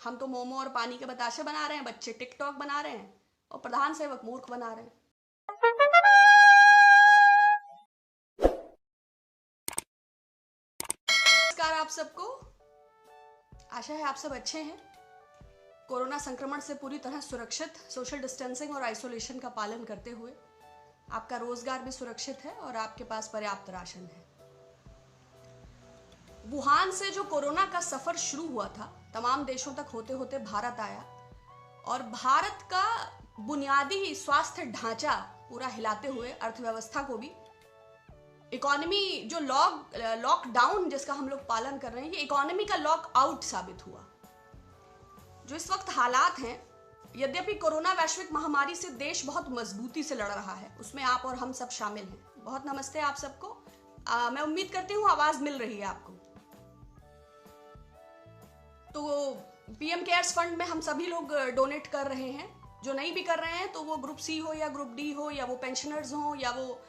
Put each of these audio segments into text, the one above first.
हम तो मोमो और पानी के बताशे बना रहे हैं, बच्चे टिकटॉक बना रहे हैं और प्रधान सेवक मूर्ख बना रहे हैं। नमस्कार आप सबको, आशा है आप सब अच्छे हैं। कोरोना संक्रमण से पूरी तरह सुरक्षित, सोशल डिस्टेंसिंग और आइसोलेशन का पालन करते हुए आपका रोजगार भी सुरक्षित है और आपके पास पर्याप्त राशन है। वुहान से जो कोरोना का सफर शुरू हुआ था, तमाम देशों तक होते होते भारत आया और भारत का बुनियादी स्वास्थ्य ढांचा पूरा हिलाते हुए अर्थव्यवस्था को भी, इकोनॉमी जो लॉकडाउन जिसका हम लोग पालन कर रहे हैं, ये इकोनॉमी का लॉकआउट साबित हुआ। जो इस वक्त हालात हैं, यद्यपि कोरोना वैश्विक महामारी से देश बहुत मजबूती से लड़ रहा है, उसमें आप और हम सब शामिल हैं। बहुत नमस्ते आप सबको। मैं उम्मीद करती हूँ आवाज मिल रही है आपको। तो पीएम केयर्स फंड में हम सभी लोग डोनेट कर रहे हैं। जो नहीं भी कर रहे हैं तो वो ग्रुप सी हो या ग्रुप डी हो या वो पेंशनर्स हो या वो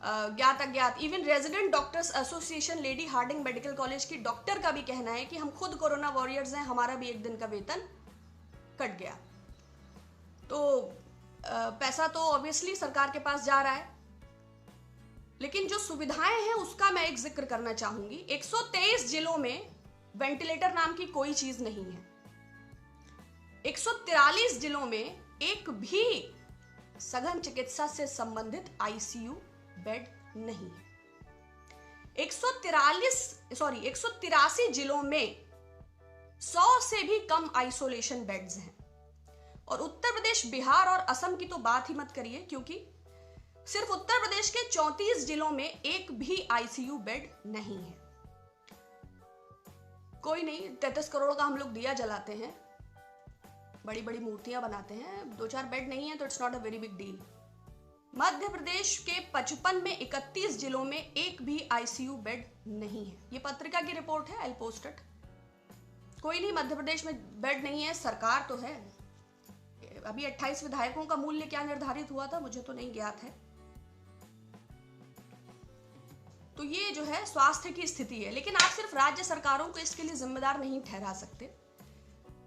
ज्ञात अज्ञात, even resident doctors association Lady Hardinge Medical College की डॉक्टर का भी कहना है कि हम खुद कोरोना वॉरियर्स हैं, हमारा भी एक दिन का वेतन कट गया। तो पैसा तो ऑब्वियसली सरकार के पास जा रहा है, लेकिन जो सुविधाएं हैं उसका मैं एक जिक्र करना चाहूंगी। 123 जिलों में वेंटिलेटर नाम की कोई चीज नहीं है। 143 जिलों में एक भी सघन चिकित्सा से संबंधित आईसीयू बेड नहीं है। 183 जिलों में 100 से भी कम आइसोलेशन बेड्स हैं। और उत्तर प्रदेश, बिहार और असम की तो बात ही मत करिए, क्योंकि सिर्फ उत्तर प्रदेश के 34 जिलों में एक भी आईसीयू बेड नहीं है। कोई नहीं, 33 करोड़ का हम लोग दिया जलाते हैं, बड़ी बड़ी मूर्तियां बनाते हैं, 2-4 बेड नहीं है तो it's not a very big deal. Madhya Pradesh के 55 में 31 जिलों में एक भी आईसीयू बेड नहीं है। ये पत्रिका की रिपोर्ट है, आई विल पोस्ट इट। कोई नहीं, मध्य प्रदेश में बेड नहीं है, सरकार तो है। अभी 28 विधायकों का मूल्य क्या निर्धारित हुआ था मुझे तो नहीं ज्ञात है। तो ये जो है स्वास्थ्य की स्थिति है, लेकिन आप सिर्फ राज्य सरकारों को इसके लिए जिम्मेदार नहीं ठहरा सकते।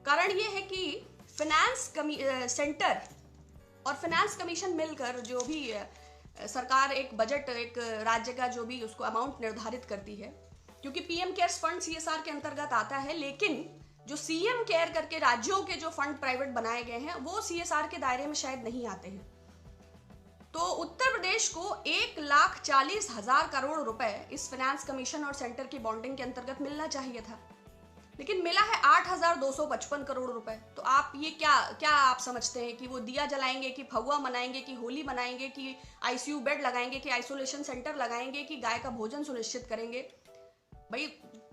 कारण ये है कि फाइनेंस सेंटर और फाइनेंस कमीशन मिलकर जो भी सरकार एक बजट, एक राज्य का जो भी उसको अमाउंट निर्धारित करती है, क्योंकि पीएम केयर्स फंड सीएसआर के अंतर्गत आता है, लेकिन जो सीएम केयर करके राज्यों के जो फंड प्राइवेट बनाए गए हैं वो सीएसआर के दायरे में शायद नहीं आते हैं। तो उत्तर प्रदेश को 1,40,000 करोड़ रुपए इस फाइनेंस कमीशन और सेंटर की बॉन्डिंग के अंतर्गत मिलना चाहिए था, लेकिन मिला है 8,255 करोड़ रुपए। तो आप ये क्या आप समझते हैं कि वो दिया जलाएंगे, कि फगुआ मनाएंगे, कि होली मनाएंगे, कि आईसीयू बेड लगाएंगे, कि आइसोलेशन सेंटर लगाएंगे, कि गाय का भोजन सुनिश्चित करेंगे? भाई,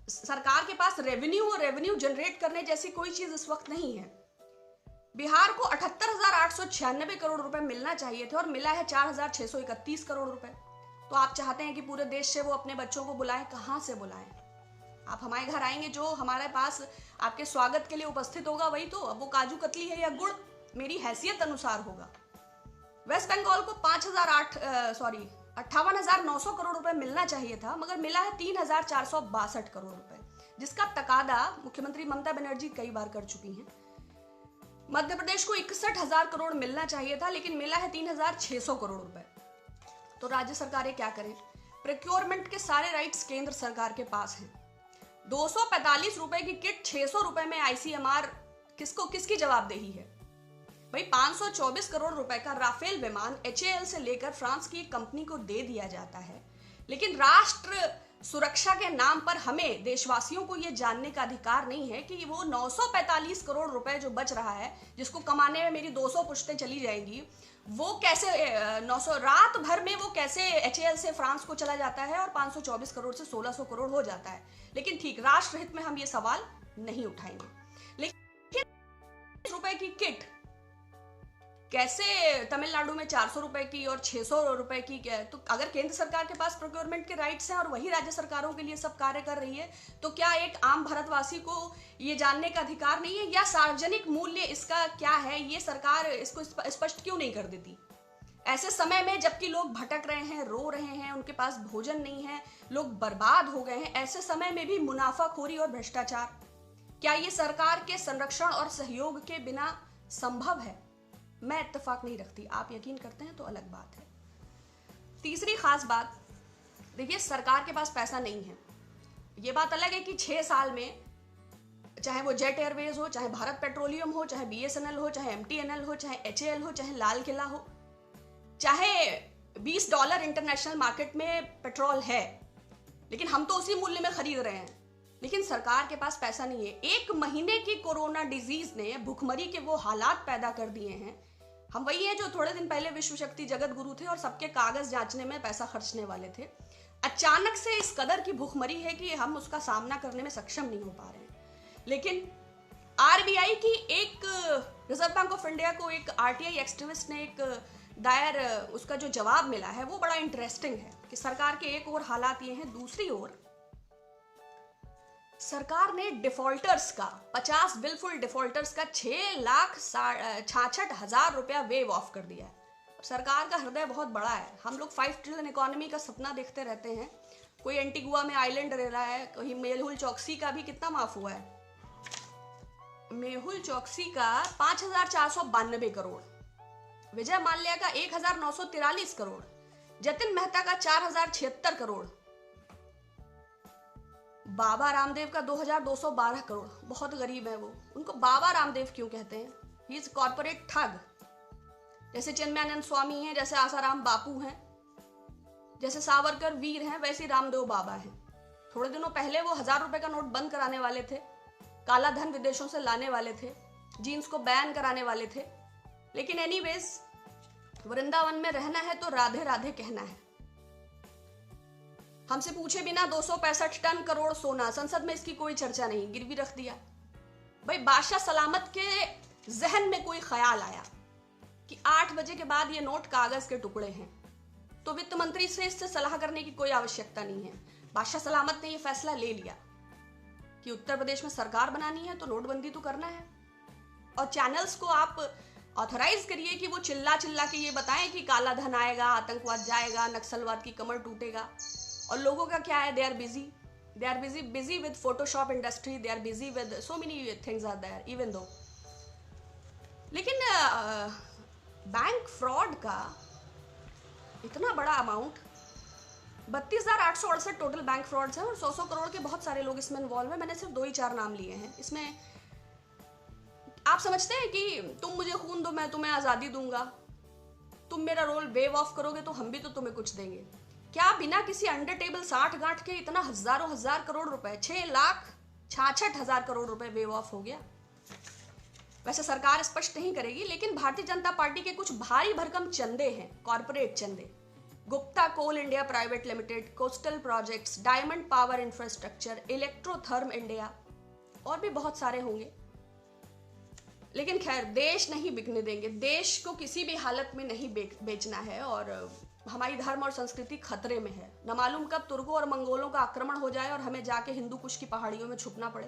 सरकार के पास रेवेन्यू जनरेट करने जैसी कोई चीज इस वक्त नहीं है। बिहार को 78,896 करोड़ रुपए मिलना चाहिए थे और मिला है 4,631 करोड़ रुपए। तो आप चाहते हैं कि पूरे देश से वो अपने बच्चों को बुलाएं, कहां से बुलाएं? आप हमारे घर आएंगे, जो हमारे पास आपके स्वागत के लिए उपस्थित होगा वही तो, अब वो काजू कतली है या गुड़ मेरी हैसियत अनुसार होगा। वेस्ट बंगाल को 58,900 करोड़ रुपए मिलना चाहिए था, मगर मिला है 3,462 करोड़ रुपए, जिसका तकादा मुख्यमंत्री ममता बनर्जी कई बार कर चुकी हैं। मध्य प्रदेश को 61,000 करोड़ मिलना चाहिए था, लेकिन मिला है 3,600 करोड़ रुपए। तो राज्य सरकारें क्या करें? प्रोक्योरमेंट के सारे राइट्स केंद्र सरकार के पास हैं। 245 रुपए की किट 600 रुपए में आईसीएमआर किसकी जवाबदेही है? भाई, 524 करोड़ रुपए का राफेल विमान एचएएल से लेकर फ्रांस की एक कंपनी को दे दिया जाता है, लेकिन राष्ट्र सुरक्षा के नाम पर हमें देशवासियों को यह जानने का अधिकार नहीं है कि वो 945 करोड़ रुपए जो बच रहा है, जिसको कमाने में मेरी 200 पुश्तें चली जाएंगी, वो कैसे 900 रात भर में वो कैसे एचएएल से फ्रांस को चला जाता है और 524 करोड़ से 1600 करोड़ हो जाता है। लेकिन ठीक, राष्ट्र हित में हम ये सवाल नहीं उठाएंगे। लेकिन रुपए की किट कैसे तमिलनाडु में 400 रुपए की और 600 रुपए की? तो अगर केंद्र सरकार के पास प्रोक्योरमेंट के राइट्स हैं और वही राज्य सरकारों के लिए सब कार्य कर रही है, तो क्या एक आम भारतवासी को ये जानने का अधिकार नहीं है? या सार्वजनिक मूल्य इसका क्या है, ये सरकार इसको स्पष्ट क्यों नहीं कर देती? ऐसे समय में जबकि लोग भटक रहे हैं, रो रहे हैं, उनके पास भोजन नहीं है, लोग बर्बाद हो गए हैं, ऐसे समय में भी मुनाफाखोरी और भ्रष्टाचार, क्या ये सरकार के संरक्षण और सहयोग के बिना संभव है? मैं इत्तेफाक नहीं रखती, आप यकीन करते हैं तो अलग बात है। तीसरी खास बात, देखिए सरकार के पास पैसा नहीं है। ये बात अलग है कि 6 साल में चाहे वो जेट एयरवेज हो, चाहे भारत पेट्रोलियम हो, चाहे BSNL हो, चाहे MTNL हो, चाहे HAL हो, चाहे लाल किला हो, चाहे $20 इंटरनेशनल मार्केट में पेट्रोल है, लेकिन हम तो उसी मूल्य में खरीद रहे हैं। लेकिन सरकार के पास पैसा नहीं है। 1 महीने की कोरोना डिजीज ने भुखमरी के वो हालात पैदा कर दिए हैं। हम वही हैं जो थोड़े दिन पहले विश्व शक्ति जगत गुरु थे और सबके कागज जांचने में पैसा खर्चने वाले थे। अचानक से इस कदर की भुखमरी है कि हम उसका सामना करने में सक्षम नहीं हो पा रहे हैं। लेकिन RBI की एक, रिजर्व बैंक ऑफ इंडिया को एक RTI एक्टिविस्ट ने एक दायर उसका जो जवाब मिला है वो बड़ा इंटरेस्टिंग है कि सरकार के एक और हालात ये हैं, दूसरी ओर सरकार ने डिफॉल्टर्स का 50 बिलफुल डिफॉल्टर्स का 6,66,000 रुपया वेव ऑफ कर दिया है। सरकार का हृदय बहुत बड़ा है। हम लोग 5 ट्रिलियन इकोनॉमी का सपना देखते रहते हैं। कोई एंटीगुआ में आइलैंड रह रहा है, कहीं मेहुल चौकसी का भी कितना माफ हुआ है, मेहुल चौकसी का 5,492 करोड़, विजय माल्या का 1,943 करोड़, जतिन मेहता का 4,076 करोड़, बाबा रामदेव का 2,212 करोड़। बहुत गरीब है वो, उनको बाबा रामदेव क्यों कहते हैं? ही इज कॉर्पोरेट ठग। जैसे चिन्मयानंद स्वामी हैं, जैसे आसाराम बापू हैं, जैसे सावरकर वीर हैं, वैसे रामदेव बाबा हैं। थोड़े दिनों पहले वो 1,000 रुपए का नोट बंद कराने वाले थे, काला धन विदेशों से लाने वाले थे, जीन्स को बैन कराने वाले थे। लेकिन एनीवेज, वृंदावन में रहना है तो राधे राधे कहना है। हमसे पूछे बिना 265 टन करोड़ सोना, संसद में इसकी कोई चर्चा नहीं, गिरवी रख दिया। भाई बादशाह सलामत के जहन में कोई ख्याल आया कि 8 बजे के बाद ये नोट कागज के टुकड़े हैं, तो वित्त मंत्री से इससे सलाह करने की कोई आवश्यकता नहीं है। बादशाह सलामत ने ये फैसला ले लिया कि उत्तर प्रदेश में सरकार बनानी है तो नोटबंदी तो करना है। और चैनल्स को आप ऑथराइज करिए कि वो चिल्ला चिल्ला के ये बताएं कि काला धन आएगा, आतंकवाद जाएगा, नक्सलवाद की कमर टूटेगा। और लोगों का क्या है, they are busy with Photoshop industry, they are busy with so many things are there even though. लेकिन बैंक फ्रॉड का इतना बड़ा अमाउंट, 32,868 टोटल बैंक फ्रॉड्स हैं और 100 करोड़ के बहुत सारे लोग इसमें इन्वॉल्व हैं। मैंने सिर्फ 2 ही 4 नाम लिए हैं। इसमें आप समझते हैं कि तुम मुझे खून दो मैं तुम्हें आज़ादी दूंगा, तुम मेरा रोल वेव ऑफ करोगे तो हम भी तो तुम्हें कुछ देंगे। क्या बिना किसी अंडर टेबल 60 गांठ के इतना हजारों हजार करोड़ रुपए, 6,66,000 करोड़ रुपए वेव ऑफ हो गया? वैसे सरकार स्पष्ट नहीं करेगी, लेकिन भारतीय जनता पार्टी के कुछ भारी भरकम चंदे हैं, कॉर्पोरेट चंदे। Gupta coal India private limited, coastal projects, diamond power infrastructure, electrotherm India, और भी बहुत सारे होंगे। लेकिन खैर, देश नहीं बिकने देंगे। देश को किसी भी हालत में नहीं बेचना है और हमारी धर्म और संस्कृति खतरे में है। न मालूम कब तुर्कों और मंगोलों का आक्रमण हो जाए और हमें जाके हिंदू कुश की पहाड़ियों में छुपना पड़े।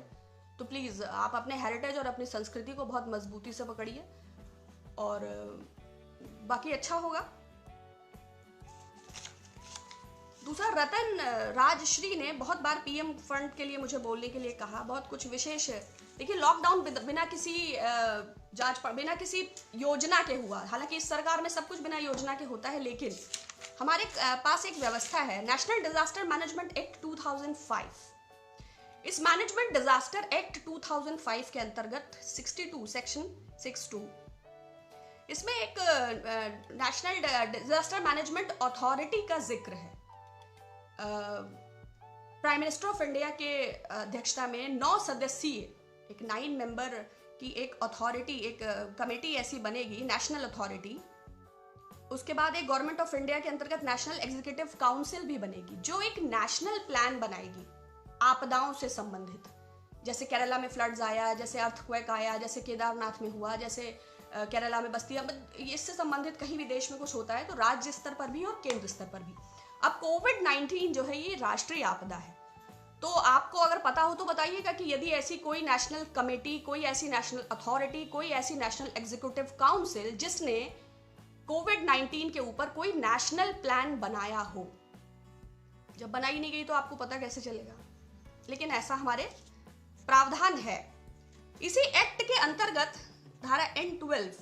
तो प्लीज़ आप अपने हेरिटेज और अपनी संस्कृति को बहुत मजबूती से पकड़िए और बाकी अच्छा होगा। दूसरा, रतन राजश्री ने बहुत बार PM फंड के लिए मुझे बोलने के लिए कहा, बहुत कुछ विशेष है। देखिए, लॉकडाउन बिना किसी जांच पर, बिना किसी योजना के हुआ। हालांकि इस सरकार में सब कुछ बिना योजना के होता है, लेकिन हमारे पास एक व्यवस्था है, नेशनल डिजास्टर मैनेजमेंट एक्ट 2005। इस मैनेजमेंट डिजास्टर एक्ट 2005 के अंतर्गत 62 सेक्शन 62, इसमें एक नेशनल डिजास्टर मैनेजमेंट अथॉरिटी का जिक्र है। प्राइम मिनिस्टर ऑफ इंडिया के अध्यक्षता में 9 सदस्यीय, एक 9 मेंबर की एक अथॉरिटी, एक कमेटी ऐसी बनेगी, नेशनल अथॉरिटी। उसके बाद एक गवर्नमेंट ऑफ इंडिया के अंतर्गत नेशनल एग्जीक्यूटिव काउंसिल भी बनेगी, जो एक नेशनल प्लान बनाएगी आपदाओं से संबंधित। जैसे केरला में फ्लड्स आया, जैसे अर्थक्वेक आया, जैसे केदारनाथ में हुआ, जैसे केरला में बस्ती, इससे संबंधित कहीं भी देश में कुछ होता है तो राज्य स्तर पर भी और केंद्र स्तर पर भी। अब कोविड-19 जो है ये राष्ट्रीय आपदा है, तो आपको अगर पता हो तो बताइएगा कि यदि ऐसी कोई नेशनल कमेटी, कोई ऐसी नेशनल अथॉरिटी, कोई ऐसी नेशनल एग्जीक्यूटिव काउंसिल जिसने कोविड-19 के ऊपर कोई नेशनल प्लान बनाया हो, जब बनाई नहीं गई तो आपको पता कैसे चलेगा? लेकिन ऐसा हमारे प्रावधान है इसी एक्ट के अंतर्गत धारा N12,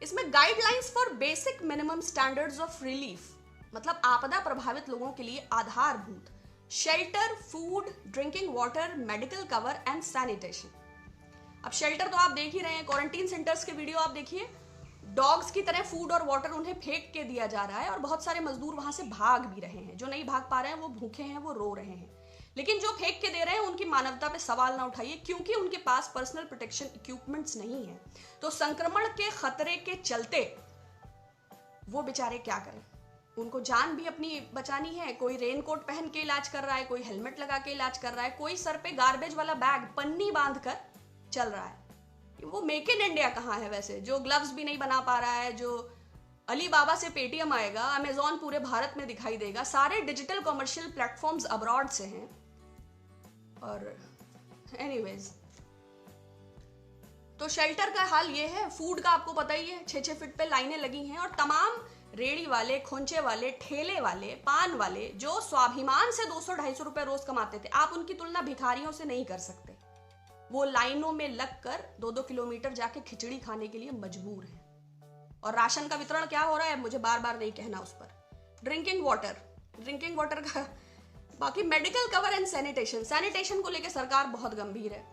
इसमें guidelines for basic minimum standards of relief, मतलब आपदा प्रभावित लोगों के लिए आधारभूत shelter, food, drinking water, medical cover and sanitation. अब शेल्टर तो आप देख ही रहे हैं, क्वारंटीन सेंटर्स के वीडियो आप देखिए, डॉग्स की तरह फूड और वाटर उन्हें फेंक के दिया जा रहा है और बहुत सारे मजदूर वहां से भाग भी रहे हैं। जो नहीं भाग पा रहे हैं वो भूखे हैं, वो रो रहे हैं, लेकिन जो फेंक के दे रहे हैं उनकी मानवता पे सवाल ना उठाइए, क्योंकि उनके पास पर्सनल प्रोटेक्शन इक्विपमेंट्स नहीं है। तो संक्रमण के खतरे के चलते वो बेचारे क्या करें, उनको जान भी अपनी बचानी है। कोई रेनकोट पहन के इलाज कर रहा है, कोई हेलमेट लगा के इलाज कर रहा है, कोई सर पे गार्बेज वाला बैग पन्नी बांध कर चल रहा है। वो मेक इन इंडिया कहाँ है वैसे, जो ग्लव्स भी नहीं बना पा रहा है, जो अलीबाबा से पेटीएम आएगा, अमेजॉन पूरे भारत में दिखाई देगा, सारे डिजिटल कमर्शियल प्लेटफॉर्म्स अब्रॉड से हैं। और एनीवेज, तो शेल्टर का हाल ये है। फूड का आपको पता ही है, 6-6 फीट पे लाइनें लगी हैं और तमाम रेड़ी वाले, खोंचे वाले, ठेले वाले, पान वाले जो स्वाभिमान से 200-250 रुपए रोज कमाते थे, आप उनकी तुलना भिखारियों से नहीं कर सकते। वो लाइनों में लगकर 2-2 किलोमीटर जाके खिचड़ी खाने के लिए मजबूर हैं। और राशन का वितरण क्या हो रहा है मुझे बार बार नहीं कहना उस पर। ड्रिंकिंग वाटर का, बाकी मेडिकल कवर एंड सैनिटेशन को लेकर सरकार बहुत गंभीर है।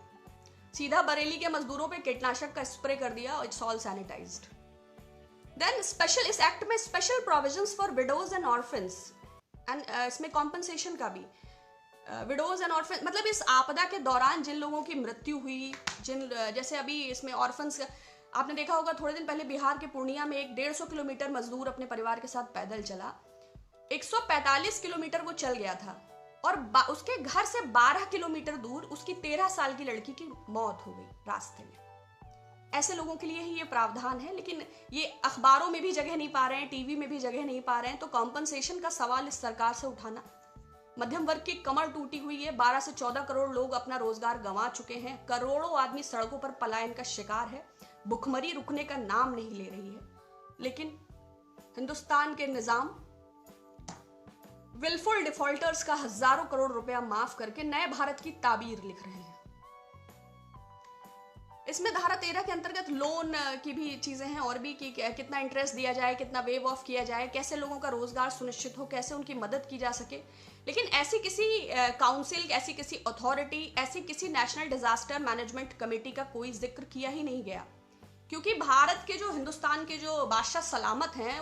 सीधा बरेली के मजदूरों पे कीटनाशक का स्प्रे कर दिया, it's all sanitised. Then special, इस एक्ट में special provisions for widows and orphans and इसमें कॉम्पनसेशन का भी। विडोज एंड ऑर्फन मतलब इस आपदा के दौरान जिन लोगों की मृत्यु हुई, जैसे अभी इसमें ऑर्फन्स, आपने देखा होगा थोड़े दिन पहले बिहार के पूर्णिया में एक 150 किलोमीटर मजदूर अपने परिवार के साथ पैदल चला, 145 किलोमीटर वो चल गया था और उसके घर से 12 किलोमीटर दूर उसकी 13 साल की लड़की की मौत हो गई रास्ते में। ऐसे लोगों के लिए ही ये प्रावधान है, लेकिन ये अखबारों में भी जगह नहीं पा रहे हैं, टीवी में भी जगह नहीं पा रहे हैं। तो कॉम्पनसेशन का सवाल इस सरकार से उठाना, मध्यम वर्ग की कमर टूटी हुई है, 12 से 14 करोड़ लोग अपना रोजगार गंवा चुके हैं, करोड़ों आदमी सड़कों पर पलायन का शिकार है, भुखमरी रुकने का नाम नहीं ले रही है। लेकिन हिंदुस्तान के निजाम विलफुल डिफॉल्टर्स का हजारों करोड़ रुपया माफ करके नए भारत की ताबीर लिख रहे हैं। इसमें धारा 13 के अंतर्गत लोन की भी चीजें हैं और भी, कि कितना इंटरेस्ट दिया जाए, कितना वेव ऑफ किया जाए, कैसे लोगों का रोजगार सुनिश्चित हो, कैसे उनकी मदद की जा सके। लेकिन ऐसी किसी काउंसिल, ऐसी किसी अथॉरिटी, ऐसी किसी नेशनल डिजास्टर मैनेजमेंट कमेटी का कोई जिक्र किया ही नहीं गया, क्योंकि भारत के जो, हिंदुस्तान के जो बादशाह सलामत हैं,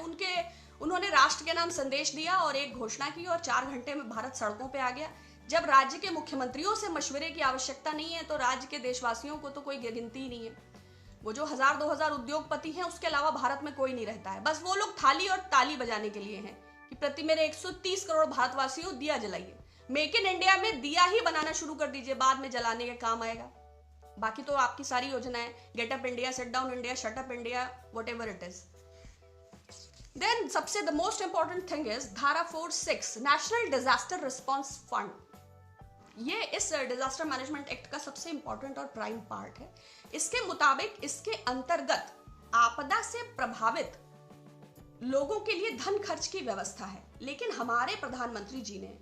उन्होंने राष्ट्र के नाम संदेश दिया और एक घोषणा की और 4 घंटे में भारत सड़कों पे आ गया। जब राज्य के मुख्यमंत्रियों से मशवरे की आवश्यकता नहीं है तो राज्य के देशवासियों को तो कोई गिनती ही नहीं है। वो जो 1000-2000 उद्योगपति हैं, उसके अलावा भारत में कोई नहीं रहता है। बस वो लोग थाली और ताली बजाने के लिए हैं कि प्रति मेरे 130 करोड़ भारतवासियों दिया जलाइए। मेक इन इंडिया में दिया ही बनाना शुरू कर दीजिए, बाद में जलाने के काम आएगा। बाकी तो आपकी सारी योजनाएं, get up India, set down India, shut up India, whatever it is. Then सबसे the most important thing is धारा 4(6) नेशनल डिजास्टर रिस्पॉन्स फंड। ये इस डिजास्टर मैनेजमेंट एक्ट का सबसे इंपॉर्टेंट और प्राइम पार्ट है। इसके मुताबिक इसके अंतर्गत आपदा से प्रभावित लोगों के लिए धन खर्च की व्यवस्था है। लेकिन हमारे प्रधानमंत्री जी ने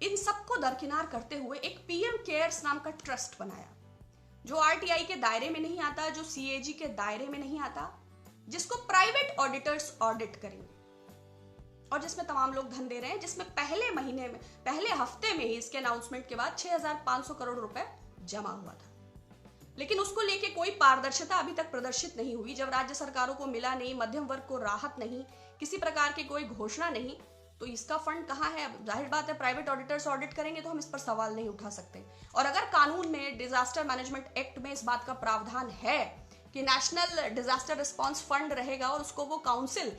इन सबको दरकिनार करते हुए एक पीएम केयर्स नाम का ट्रस्ट बनाया, जो आरटीआई के दायरे में नहीं आता, जो सीएजी के दायरे में नहीं आता, जिसको प्राइवेट ऑडिटर्स ऑडिट करेंगे और जिसमें तमाम लोग धन दे रहे हैं, जिसमें पहले हफ्ते में ही इसके अनाउंसमेंट के बाद 6500 करोड़ रुपए जमा हुआ था। लेकिन उसको लेके कोई पारदर्शिता अभी तक प्रदर्शित नहीं हुई। जब राज्य सरकारों को मिला नहीं, मध्यम वर्ग को राहत नहीं, किसी प्रकार की कोई घोषणा नहीं, तो इसका फंड कहाँ है? जाहिर बात है प्राइवेट ऑडिटर्स ऑडिट करेंगे तो हम इस पर सवाल नहीं उठा सकते। और अगर कानून में, डिजास्टर मैनेजमेंट एक्ट में इस बात का प्रावधान है कि नेशनल डिजास्टर रिस्पॉन्स फंड रहेगा और उसको वो काउंसिल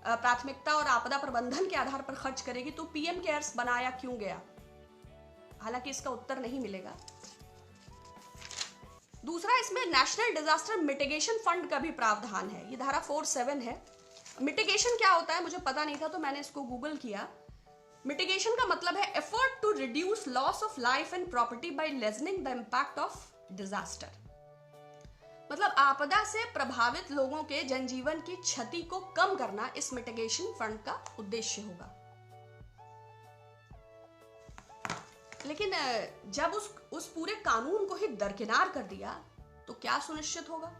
प्राथमिकता और आपदा प्रबंधन के आधार पर खर्च करेगी, तो पीएम केयर्स बनाया क्यों गया? हालांकि इसका उत्तर नहीं मिलेगा। दूसरा, इसमें नेशनल डिजास्टर मिटिगेशन फंड का भी प्रावधान है। ये धारा 4(7) है। मिटिगेशन क्या होता है मुझे पता नहीं था, तो मैंने इसको गूगल किया। मिटिगेशन का मतलब है effort to reduce loss of life and property by lessening the impact of disaster. मतलब आपदा से प्रभावित लोगों के जनजीवन की क्षति को कम करना इस मिटिगेशन फंड का उद्देश्य होगा। लेकिन जब उस पूरे कानून को ही दरकिनार कर दिया तो क्या सुनिश्चित होगा?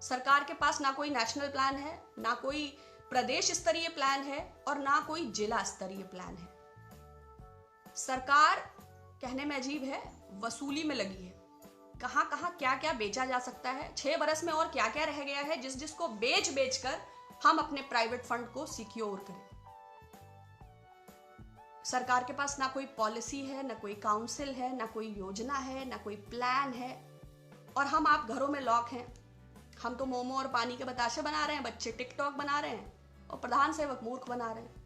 सरकार के पास ना कोई नेशनल प्लान है, ना कोई प्रदेश स्तरीय प्लान है और ना कोई जिला स्तरीय प्लान है। सरकार कहने में अजीब है, वसूली में लगी है। कहां कहां क्या क्या बेचा जा सकता है, 6 बरस में और क्या क्या रह गया है जिसको बेच बेच कर हम अपने प्राइवेट फंड को सिक्योर करें। सरकार के पास ना कोई पॉलिसी है, ना कोई काउंसिल है, ना कोई योजना है, ना कोई प्लान है, और हम आप घरों में लॉक हैं। हम तो मोमो और पानी के बताशे बना रहे हैं, बच्चे टिकटॉक बना रहे हैं और प्रधान सेवक मूर्ख बना रहे हैं।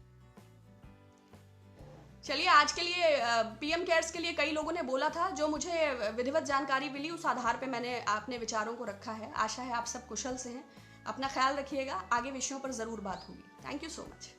चलिए, आज के लिए पीएम केयर्स के लिए कई लोगों ने बोला था, जो मुझे विधिवत जानकारी मिली उस आधार पे मैंने अपने विचारों को रखा है। आशा है आप सब कुशल से हैं। अपना ख्याल रखिएगा, आगे विषयों पर जरूर बात होगी। Thank you so much.